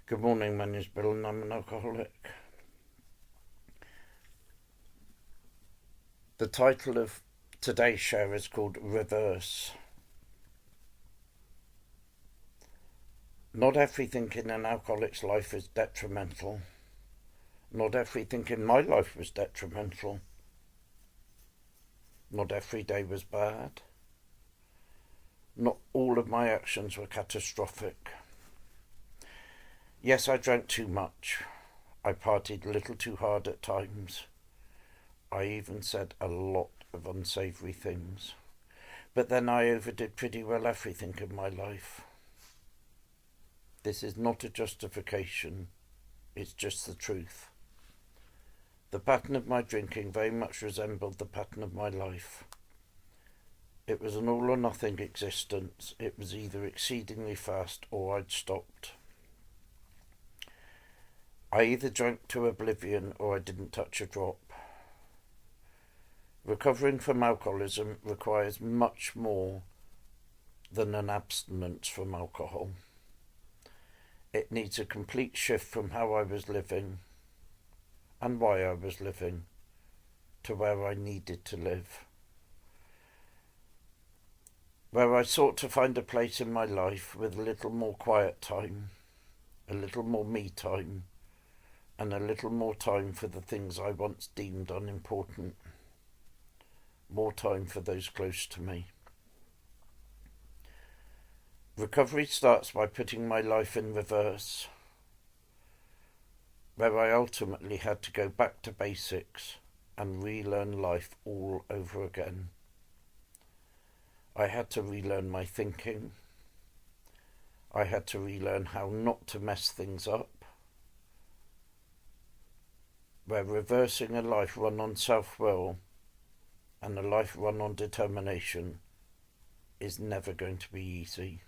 Good morning, my name is Bill and I'm an alcoholic. The title of today's show is called Reverse. Not everything in an alcoholic's life is detrimental. Not everything in my life was detrimental. Not every day was bad. Not all of my actions were catastrophic. Yes, I drank too much. I partied a little too hard at times. I even said a lot of unsavoury things. But then I overdid pretty well everything in my life. This is not a justification, it's just the truth. The pattern of my drinking very much resembled the pattern of my life. It was an all or nothing existence. It was either exceedingly fast or I'd stopped. I either drank to oblivion or I didn't touch a drop. Recovering from alcoholism requires much more than an abstinence from alcohol. It needs a complete shift from how I was living and why I was living to where I needed to live. Where I sought to find a place in my life with a little more quiet time, a little more me time, and a little more time for the things I once deemed unimportant. More time for those close to me. Recovery starts by putting my life in reverse, where I ultimately had to go back to basics and relearn life all over again. I had to relearn my thinking. I had to relearn how not to mess things up. Where reversing a life run on self-will and a life run on determination is never going to be easy.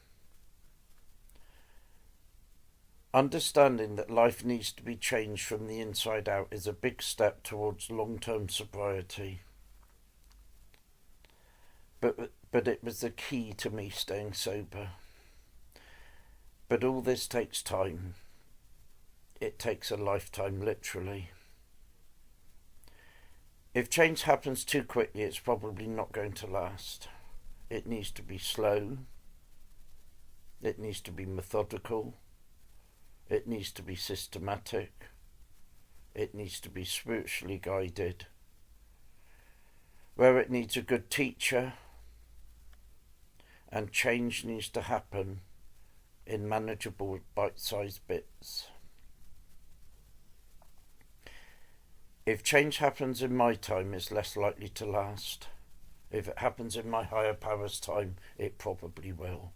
Understanding that life needs to be changed from the inside out is a big step towards long-term sobriety. But it was the key to me staying sober. But all this takes time. It takes a lifetime, literally. If change happens too quickly, it's probably not going to last. It needs to be slow. It needs to be methodical. It needs to be systematic. It needs to be spiritually guided. Where it needs a good teacher, and change needs to happen in manageable bite-sized bits. If change happens in my time, it's less likely to last. If it happens in my higher power's time, it probably will.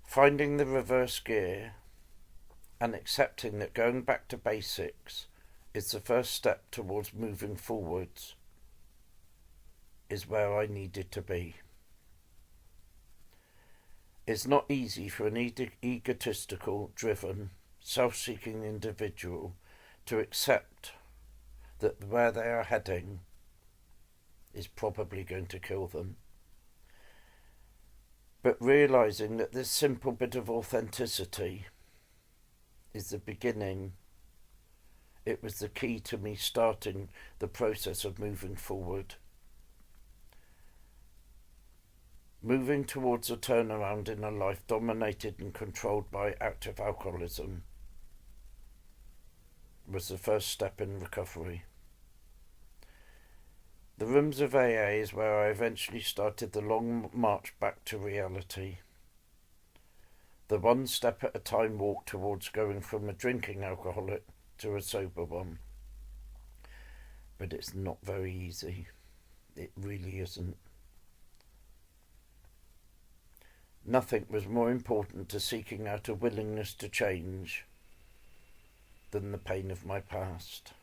Finding the reverse gear and accepting that going back to basics is the first step towards moving forwards is where I needed to be. It's not easy for an egotistical, driven, self-seeking individual to accept that where they are heading is probably going to kill them. But realising that this simple bit of authenticity is the beginning, it was the key to me starting the process of moving forward. Moving towards a turnaround in a life dominated and controlled by active alcoholism was the first step in recovery. The rooms of AA is where I eventually started the long march back to reality. The one step at a time walk towards going from a drinking alcoholic to a sober one. But it's not very easy. It really isn't. Nothing was more important to seeking out a willingness to change than the pain of my past.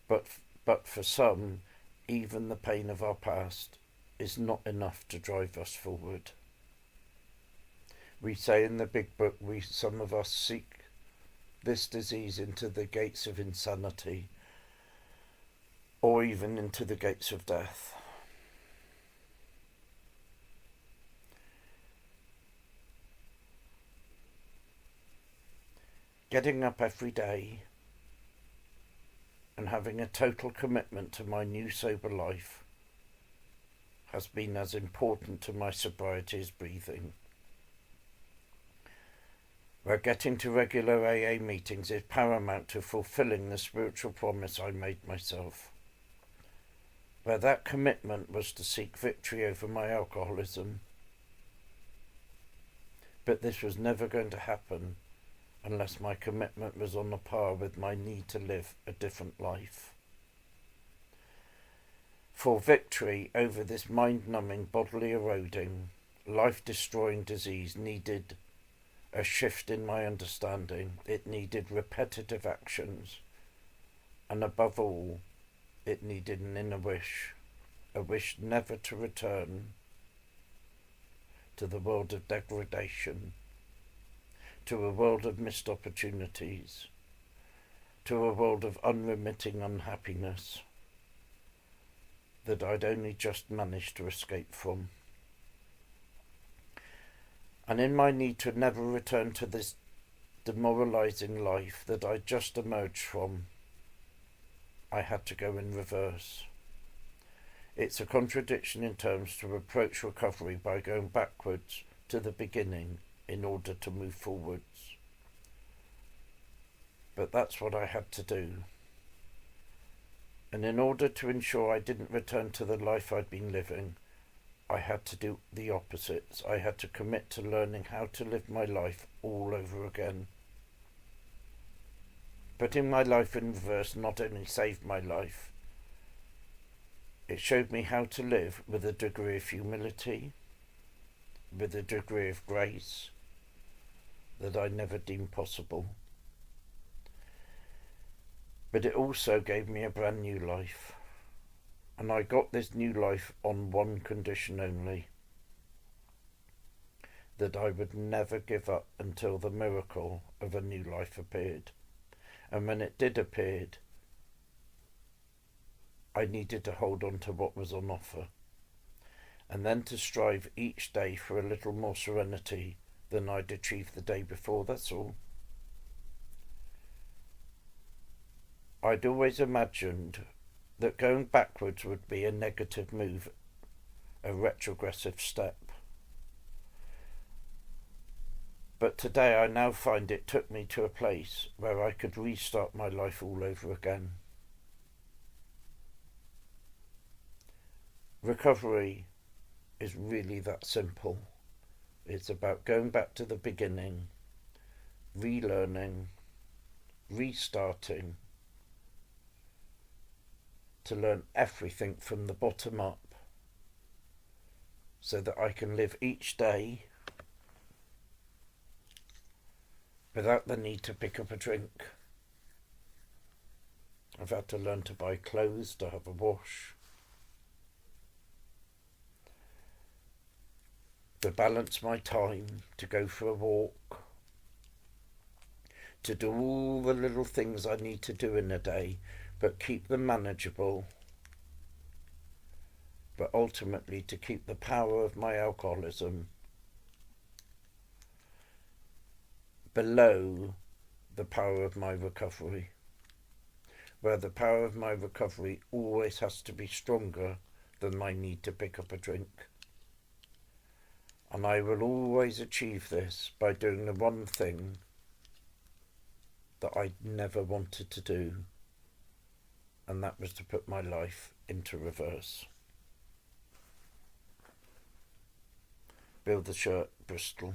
But for some, even the pain of our past is not enough to drive us forward. We say in the big book, some of us seek this disease into the gates of insanity or even into the gates of death. Getting up every day and having a total commitment to my new sober life has been as important to my sobriety as breathing. Where getting to regular AA meetings is paramount to fulfilling the spiritual promise I made myself. Where that commitment was to seek victory over my alcoholism. But this was never going to happen unless my commitment was on a par with my need to live a different life. For victory over this mind-numbing, bodily eroding, life-destroying disease needed a shift in my understanding. It needed repetitive actions, and above all, it needed an inner wish, a wish never to return to the world of degradation, to a world of missed opportunities, to a world of unremitting unhappiness that I'd only just managed to escape from. And in my need to never return to this demoralising life that I'd just emerged from, I had to go in reverse. It's a contradiction in terms to approach recovery by going backwards to the beginning in order to move forwards. But that's what I had to do. And in order to ensure I didn't return to the life I'd been living, I had to do the opposites. I had to commit to learning how to live my life all over again. Putting my life in reverse not only saved my life, it showed me how to live with a degree of humility, with a degree of grace that I never deemed possible. But it also gave me a brand new life. And I got this new life on one condition only: that I would never give up until the miracle of a new life appeared. And when it did appear, I needed to hold on to what was on offer, and then to strive each day for a little more serenity than I'd achieved the day before, that's all. I'd always imagined that going backwards would be a negative move, a retrogressive step. But today I now find it took me to a place where I could restart my life all over again. Recovery is really that simple. It's about going back to the beginning, relearning, restarting, to learn everything from the bottom up so that I can live each day without the need to pick up a drink. I've had to learn to buy clothes, to have a wash, to balance my time, to go for a walk, to do all the little things I need to do in a day, but keep them manageable, but ultimately to keep the power of my alcoholism below the power of my recovery, where the power of my recovery always has to be stronger than my need to pick up a drink. And I will always achieve this by doing the one thing that I never wanted to do, and that was to put my life into reverse. Build the shirt, Bristol.